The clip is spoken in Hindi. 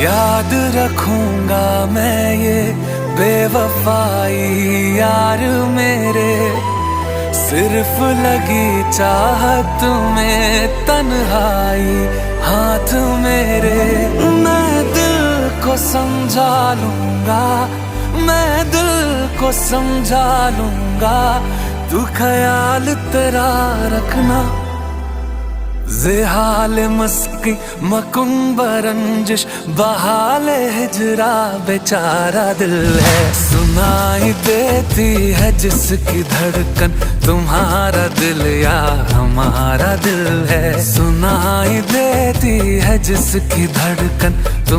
याद रखूंगा मैं ये बेवफाई यार मेरे, सिर्फ लगी चाहत में तन्हाई हाथ मेरे। मैं दिल को समझा लूंगा, मैं दिल को समझा लूंगा, तू ख्याल तेरा रखना। ज़ेहाल मस्की मकुंब रंजिश बहाल हिजरा बेचारा दिल है। सुनाई देती है जिसकी धड़कन तुम्हारा दिल या हमारा दिल है। सुनाई देती है जिसकी धड़कन तुम